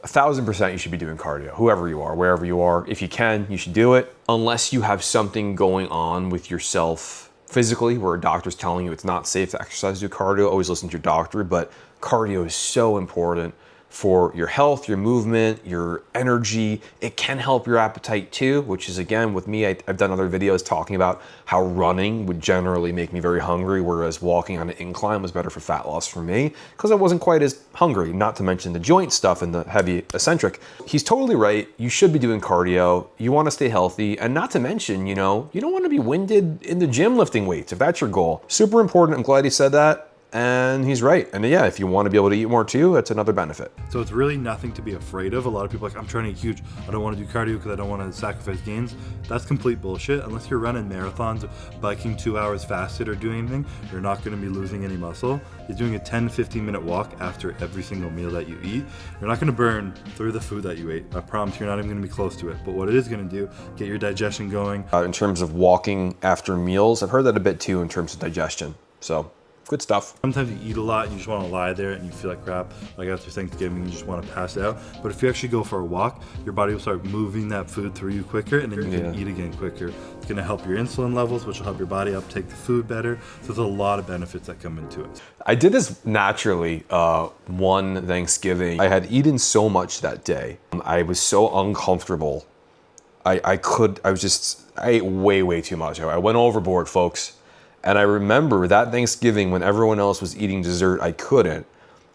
1000% you should be doing cardio, whoever you are, wherever you are. If you can, you should do it. Unless you have something going on with yourself physically where a doctor's telling you it's not safe to exercise, do cardio, always listen to your doctor. But cardio is so important for your health, your movement, your energy. It can help your appetite too, which is, again, with me, I've done other videos talking about how running would generally make me very hungry, whereas walking on an incline was better for fat loss for me because I wasn't quite as hungry, not to mention the joint stuff and the heavy eccentric. He's totally right. You should be doing cardio. You want to stay healthy, and not to mention, you know, you don't want to be winded in the gym lifting weights if that's your goal. Super important. I'm glad he said that. And he's right. And yeah, if you want to be able to eat more too, that's another benefit. So it's really nothing to be afraid of. A lot of people are like, I'm trying to eat huge. I don't want to do cardio because I don't want to sacrifice gains. That's complete bullshit. Unless you're running marathons, biking 2 hours fasted, or doing anything, you're not going to be losing any muscle. You're doing a 10-15 minute walk after every single meal that you eat. You're not going to burn through the food that you ate. I promise you're not even going to be close to it. But what it is going to do, get your digestion going. In terms of walking after meals, I've heard that a bit too in terms of digestion. So good stuff. Sometimes you eat a lot and you just want to lie there and you feel like crap, like after Thanksgiving you just want to pass out. But if you actually go for a walk, your body will start moving that food through you quicker, and then you can eat again quicker. It's going to help your insulin levels, which will help your body uptake the food better. So there's a lot of benefits that come into it. I did this naturally one Thanksgiving. I had eaten so much that day. I was so uncomfortable. I ate way too much. I went overboard, folks. And I remember that Thanksgiving when everyone else was eating dessert, I couldn't.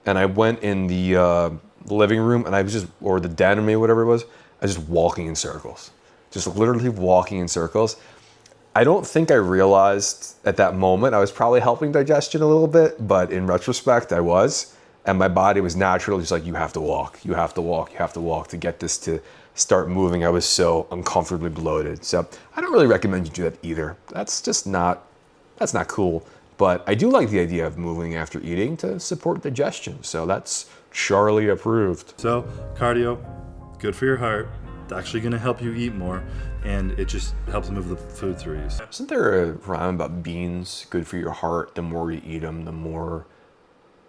And I went in the living room and I was just, or the den or maybe whatever it was, I was just walking in circles. Just literally walking in circles. I don't think I realized at that moment I was probably helping digestion a little bit, but in retrospect I was. And my body was naturally just like, you have to walk, you have to walk, you have to walk to get this to start moving. I was so uncomfortably bloated. So I don't really recommend you do that either. That's not cool, but I do like the idea of moving after eating to support digestion. So that's Charlie approved. So cardio, good for your heart. It's actually going to help you eat more, and it just helps move the food through you. Isn't there a rhyme about beans, good for your heart? The more you eat them, the more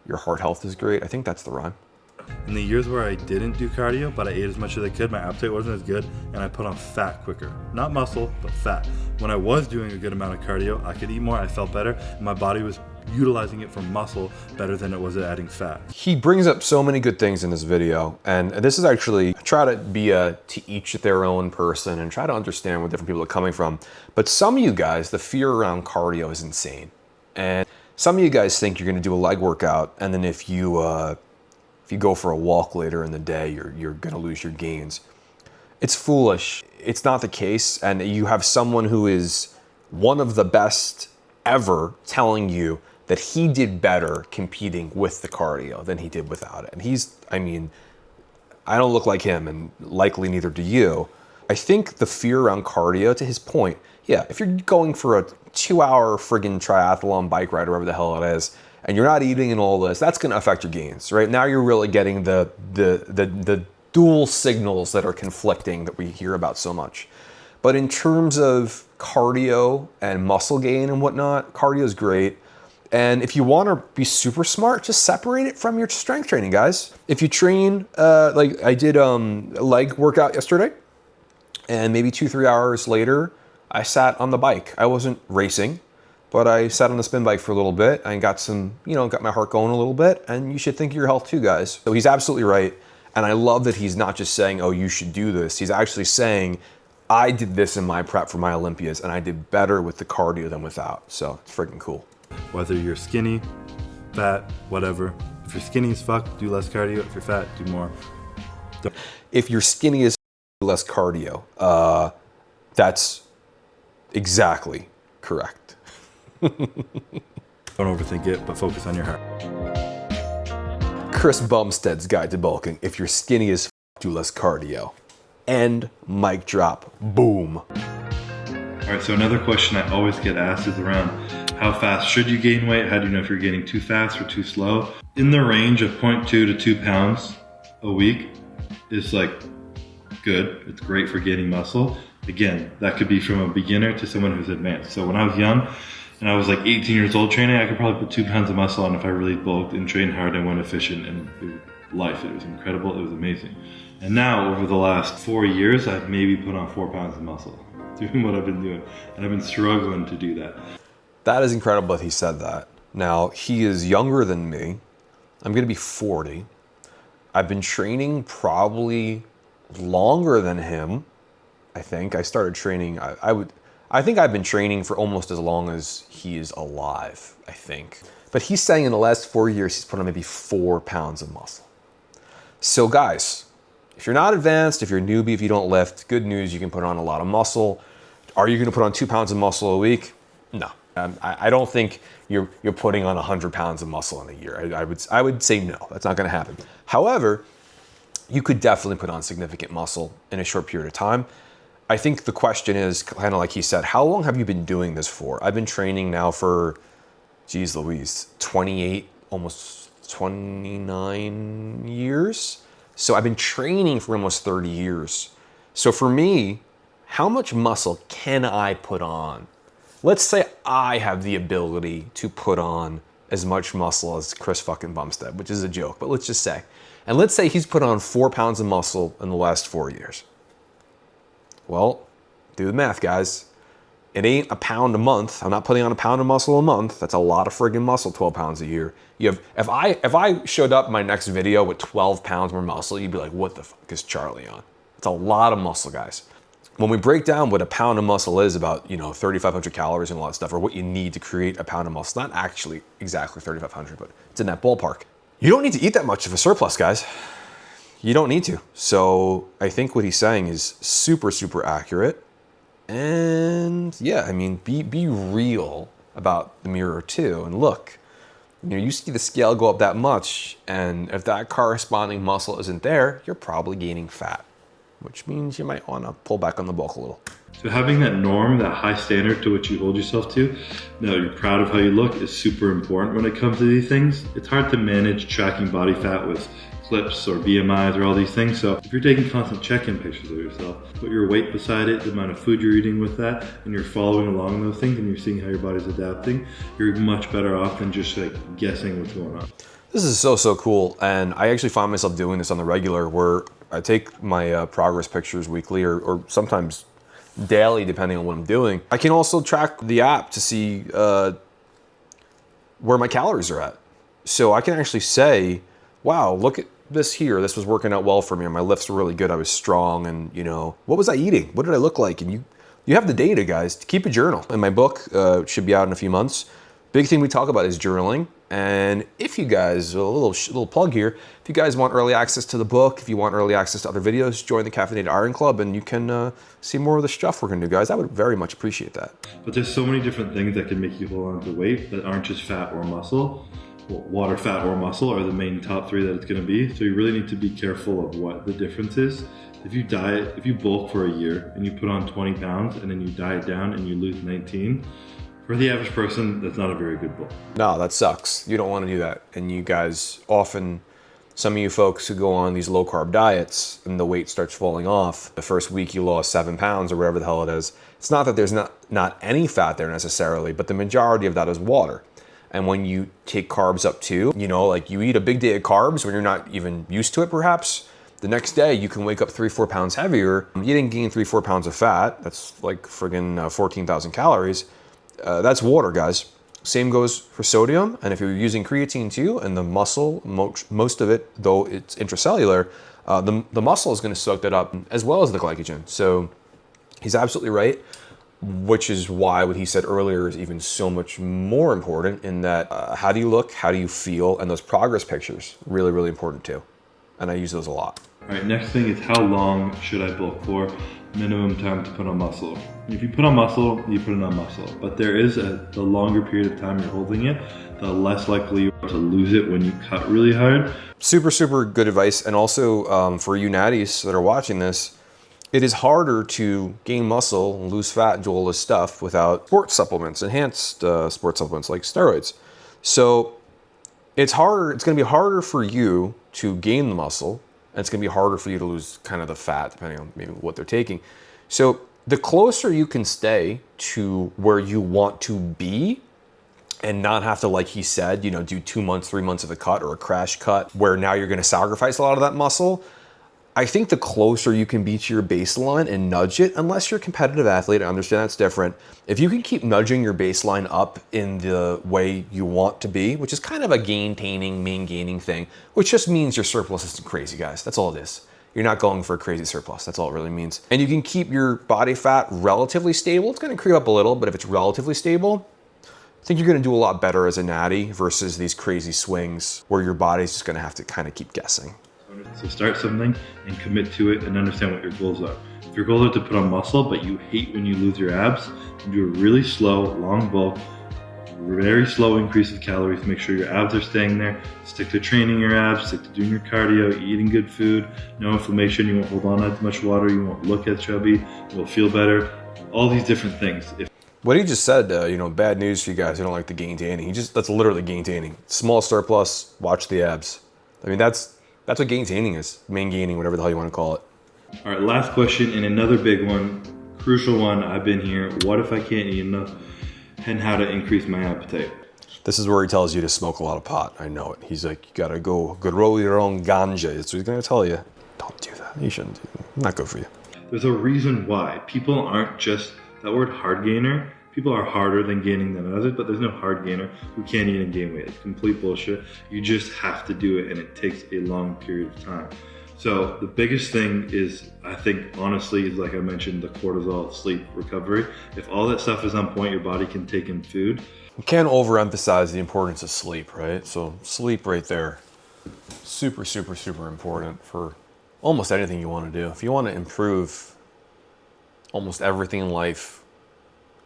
your heart health is great. I think that's the rhyme. In the years where I didn't do cardio, but I ate as much as I could, my appetite wasn't as good, and I put on fat quicker. Not muscle, but fat. When I was doing a good amount of cardio, I could eat more, I felt better, and my body was utilizing it for muscle better than it was at adding fat. He brings up so many good things in this video, and this is actually, try to be to each their own person and try to understand where different people are coming from. But some of you guys, the fear around cardio is insane. And some of you guys think you're gonna do a leg workout, and then if you go for a walk later in the day, you're gonna lose your gains. It's foolish. It's not the case. And you have someone who is one of the best ever telling you that he did better competing with the cardio than he did without it. And I don't look like him, and likely neither do you. I think the fear around cardio, to his point, yeah, if you're going for a 2-hour friggin' triathlon bike ride or whatever the hell it is, and you're not eating and all this, that's gonna affect your gains, right? Now you're really getting the dual signals that are conflicting that we hear about so much. But in terms of cardio and muscle gain and whatnot, cardio is great. And if you wanna be super smart, just separate it from your strength training, guys. If you train, like I did a leg workout yesterday, and maybe 2-3 hours later, I sat on the bike. I wasn't racing, but I sat on the spin bike for a little bit and got got my heart going a little bit, and you should think of your health too, guys. So he's absolutely right. And I love that he's not just saying, oh, you should do this. He's actually saying, I did this in my prep for my Olympias, and I did better with the cardio than without. So it's freaking cool. Whether you're skinny, fat, whatever. If you're skinny as fuck, do less cardio. If you're fat, do more. If you're skinny as fuck, less cardio, that's exactly correct. Don't overthink it, but focus on your heart. Chris Bumstead's Guide to Bulking. If you're skinny as f, do less cardio. End, mic drop, boom. All right, so another question I always get asked is around how fast should you gain weight? How do you know if you're getting too fast or too slow? In the range of 0.2 to 2 pounds a week is like good. It's great for gaining muscle. Again, that could be from a beginner to someone who's advanced. So when I was young, and I was like 18 years old training, I could probably put 2 pounds of muscle on if I really bulked and trained hard and went efficient, and it would life. It was incredible. It was amazing. And now, over the last 4 years, I've maybe put on 4 pounds of muscle doing what I've been doing. And I've been struggling to do that. That is incredible that he said that. Now, he is younger than me. I'm going to be 40. I've been training probably longer than him. I think I started training. I think I've been training for almost as long as he is alive, I think. But he's saying in the last 4 years, he's put on maybe 4 pounds of muscle. So guys, if you're not advanced, if you're a newbie, if you don't lift, good news, you can put on a lot of muscle. Are you going to put on 2 pounds of muscle a week? No. I don't think you're putting on 100 pounds of muscle in a year. I would say no, that's not going to happen. However, you could definitely put on significant muscle in a short period of time. I think the question is, kind of like he said, how long have you been doing this for? I've been training now for, geez Louise, 28, almost 29 years. So I've been training for almost 30 years. So for me, how much muscle can I put on? Let's say I have the ability to put on as much muscle as Chris fucking Bumstead, which is a joke, but let's just say. And let's say he's put on 4 pounds of muscle in the last 4 years. Well, do the math, guys. It ain't a pound a month. I'm not putting on a pound of muscle a month. That's a lot of friggin' muscle, 12 pounds a year. You have, if I showed up my next video with 12 pounds more muscle, you'd be like, what the fuck is Charlie on? It's a lot of muscle, guys. When we break down what a pound of muscle is, about 3,500 calories and all that stuff, or what you need to create a pound of muscle, not actually exactly 3,500, but it's in that ballpark. You don't need to eat that much of a surplus, guys. You don't need to. So I think what he's saying is super, super accurate. And yeah, I mean, be real about the mirror too. And look, you see the scale go up that much, and if that corresponding muscle isn't there, you're probably gaining fat, which means you might want to pull back on the bulk a little. So having that norm, that high standard to which you hold yourself to, now you're proud of how you look, is super important when it comes to these things. It's hard to manage tracking body fat with clips or BMIs or all these things. So if you're taking constant check-in pictures of yourself, put your weight beside it, the amount of food you're eating with that, and you're following along those things and you're seeing how your body's adapting, you're much better off than just like guessing what's going on. This is so cool. And I actually find myself doing this on the regular, where I take my progress pictures weekly or sometimes daily, depending on what I'm doing. I can also track the app to see where my calories are at. So I can actually say, wow, look at this here. This was working out well for me. My lifts were really good. I was strong. And what was I eating? What did I look like? And you have the data, guys. Keep a journal. And my book should be out in a few months. Big thing we talk about is journaling. And if you guys, a little plug here, if you guys want early access to the book, if you want early access to other videos, join the Caffeinated Iron Club and you can see more of the stuff we're gonna do, guys. I would very much appreciate that. But there's so many different things that can make you hold on to weight that aren't just fat or muscle. Well, water, fat, or muscle are the main top 3 that it's gonna be. So you really need to be careful of what the difference is. If you diet, if you bulk for a year and you put on 20 pounds and then you diet down and you lose 19, for the average person, that's not a very good bulk. No, that sucks. You don't want to do that. And you guys often, some of you folks who go on these low carb diets and the weight starts falling off, the first week you lost 7 pounds or whatever the hell it is. It's not that there's not any fat there necessarily, but the majority of that is water. And when you take carbs up too, like you eat a big day of carbs when you're not even used to it perhaps, the next day you can wake up 3-4 pounds heavier. You didn't gain 3-4 pounds of fat. That's like friggin' 14,000 calories. That's water, guys. Same goes for sodium. And if you're using creatine too, and the muscle, most of it, though it's intracellular, the muscle is going to soak that up as well as the glycogen. So he's absolutely right, which is why what he said earlier is even so much more important, in that how do you look, how do you feel, and those progress pictures, really, really important too. And I use those a lot. All right, next thing is how long should I bulk for? Minimum time to put on muscle. If you put on muscle, you put it on muscle. But there is the longer period of time you're holding it, the less likely you are to lose it when you cut really hard. Super, super good advice. And also for you natties that are watching this, it is harder to gain muscle and lose fat and do all this stuff without sports supplements, enhanced sports supplements like steroids. So it's harder. It's going to be harder for you to gain the muscle, and it's going to be harder for you to lose kind of the fat, depending on maybe what they're taking. So the closer you can stay to where you want to be, and not have to, like he said, you know, do 2 months, 3 months of a cut or a crash cut where now you're going to sacrifice a lot of that muscle. I think the closer you can be to your baseline and nudge it, unless you're a competitive athlete, I understand that's different. If you can keep nudging your baseline up in the way you want to be, which is kind of a main gaining thing, which just means your surplus isn't crazy, guys. That's all it is. You're not going for a crazy surplus. That's all it really means. And you can keep your body fat relatively stable. It's going to creep up a little, but if it's relatively stable, I think you're going to do a lot better as a natty versus these crazy swings where your body's just going to have to kind of keep guessing. So start something and commit to it and understand what your goals are. If your goals are to put on muscle, but you hate when you lose your abs, then do a really slow, long bulk, very slow increase of calories. Make sure your abs are staying there. Stick to training your abs, stick to doing your cardio, eating good food, no inflammation. You won't hold on to much water. You won't look as chubby. You will feel better. All these different things. What he just said, you know, bad news for you guys who don't like the gaintaining. That's literally gaintaining. Small surplus, watch the abs. I mean, that's what gaintaining is. Main gaining, whatever the hell you want to call it. All right, last question and another big one, crucial one. I've been here. What if I can't eat enough? And how to increase my appetite. This is where he tells you to smoke a lot of pot. I know it. He's like, you gotta go roll your own ganja. That's what he's gonna tell you. Don't do that. You shouldn't do that. Not good for you. There's a reason why. People aren't just, that word hard gainer, people are harder than gaining than others, but there's no hard gainer who can't eat and gain weight. It's complete bullshit. You just have to do it, and it takes a long period of time. So the biggest thing is, I think, honestly, is like I mentioned, the cortisol, sleep, recovery. If all that stuff is on point, your body can take in food. You can't overemphasize the importance of sleep, right? So sleep right there, super, super, super important for almost anything you want to do. If you want to improve almost everything in life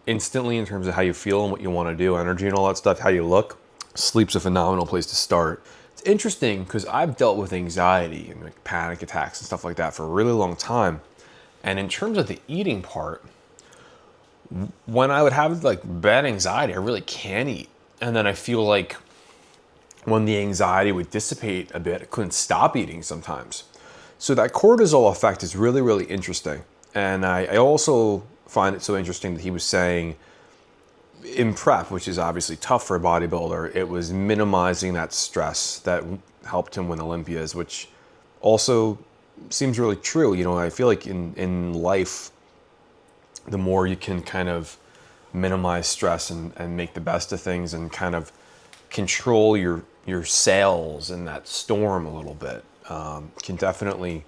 instantly in terms of how you feel and what you want to do, energy and all that stuff, how you look, sleep's a phenomenal place to start. It's interesting because I've dealt with anxiety and like panic attacks and stuff like that for a really long time. And in terms of the eating part, when I would have like bad anxiety, I really can't eat. And then I feel like when the anxiety would dissipate a bit, I couldn't stop eating sometimes. So that cortisol effect is really, really interesting. And I also find it so interesting that he was saying in prep, which is obviously tough for a bodybuilder, it was minimizing that stress that helped him win Olympias, which also seems really true. You know, I feel like in life, the more you can kind of minimize stress and make the best of things and kind of control your sails in that storm a little bit, can definitely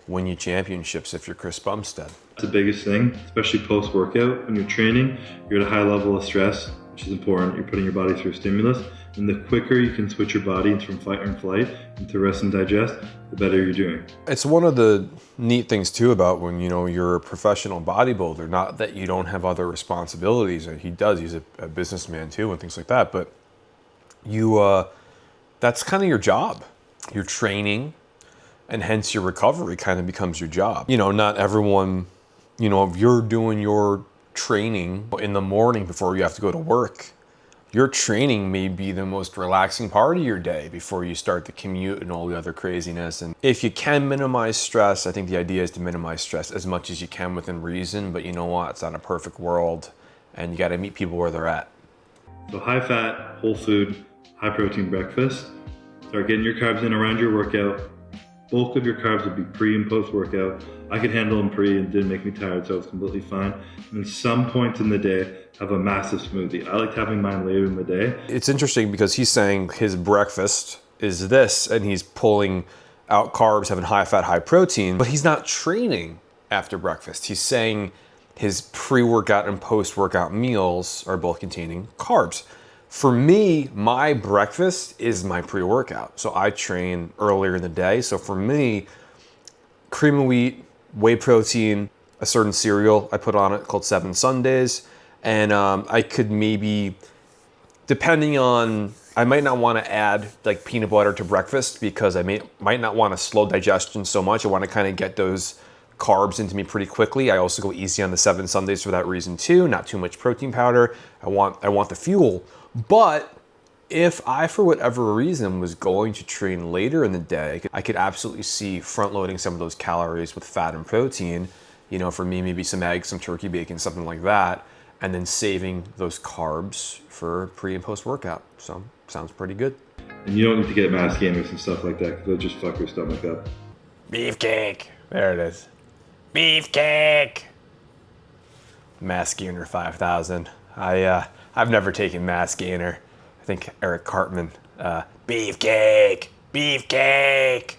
win you championships if you're Chris Bumstead. That's the biggest thing, especially post-workout. When you're training, you're at a high level of stress, which is important. You're putting your body through stimulus. And the quicker you can switch your body from fight and flight into rest and digest, the better you're doing. It's one of the neat things too about when, you know, you're a professional bodybuilder, not that you don't have other responsibilities. He does, he's a businessman too and things like that, but you, that's kind of your job. You're training, and hence your recovery kind of becomes your job. You know, not everyone, you know, if you're doing your training in the morning before you have to go to work, your training may be the most relaxing part of your day before you start the commute and all the other craziness. And if you can minimize stress, I think the idea is to minimize stress as much as you can within reason, but you know what, it's not a perfect world and you gotta meet people where they're at. So high fat, whole food, high protein breakfast. Start getting your carbs in around your workout. Bulk of your carbs would be pre and post workout. I could handle them pre and didn't make me tired, so it was completely fine. And then some points in the day, have a massive smoothie. I liked having mine later in the day. It's interesting because he's saying his breakfast is this, and he's pulling out carbs, having high fat, high protein, but he's not training after breakfast. He's saying his pre-workout and post-workout meals are both containing carbs. For me, my breakfast is my pre-workout. So I train earlier in the day. So for me, cream of wheat, whey protein, a certain cereal I put on it called 7 Sundays. And I could maybe, depending on, I might not want to add like peanut butter to breakfast because I might not want to slow digestion so much. I want to kind of get those carbs into me pretty quickly. I also go easy on the 7 Sundays for that reason too. Not too much protein powder. I want the fuel. But if I, for whatever reason, was going to train later in the day, I could absolutely see front loading some of those calories with fat and protein. You know, for me, maybe some eggs, some turkey bacon, something like that. and then saving those carbs for pre and post workout. So sounds pretty good. And you don't need to get mass gainers and stuff like that, because they'll just fuck your stomach up. Beefcake. There it is. Beefcake. Mass Gainer 5000. I've never taken Mass Gainer. I think Eric Cartman. Beefcake. Beefcake.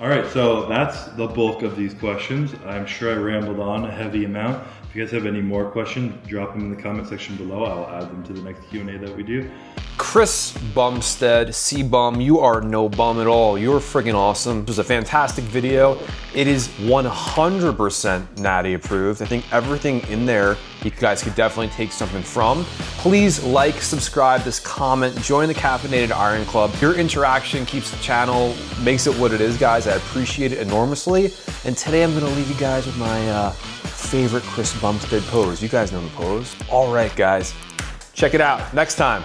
All right, so that's the bulk of these questions. I'm sure I rambled on a heavy amount. If you guys have any more questions, drop them in the comment section below. I'll add them to the next Q&A that we do. Chris Bumstead, Cbum, you are no bum at all. You're friggin' awesome. It was a fantastic video. It is 100% Natty approved. I think everything in there you guys could definitely take something from. Please like, subscribe, this comment, join the Caffeinated Iron Club. Your interaction keeps the channel, makes it what it is, guys. I appreciate it enormously. And today I'm gonna leave you guys with my favorite Chris Bumstead pose. You guys know the pose. All right, guys, check it out next time.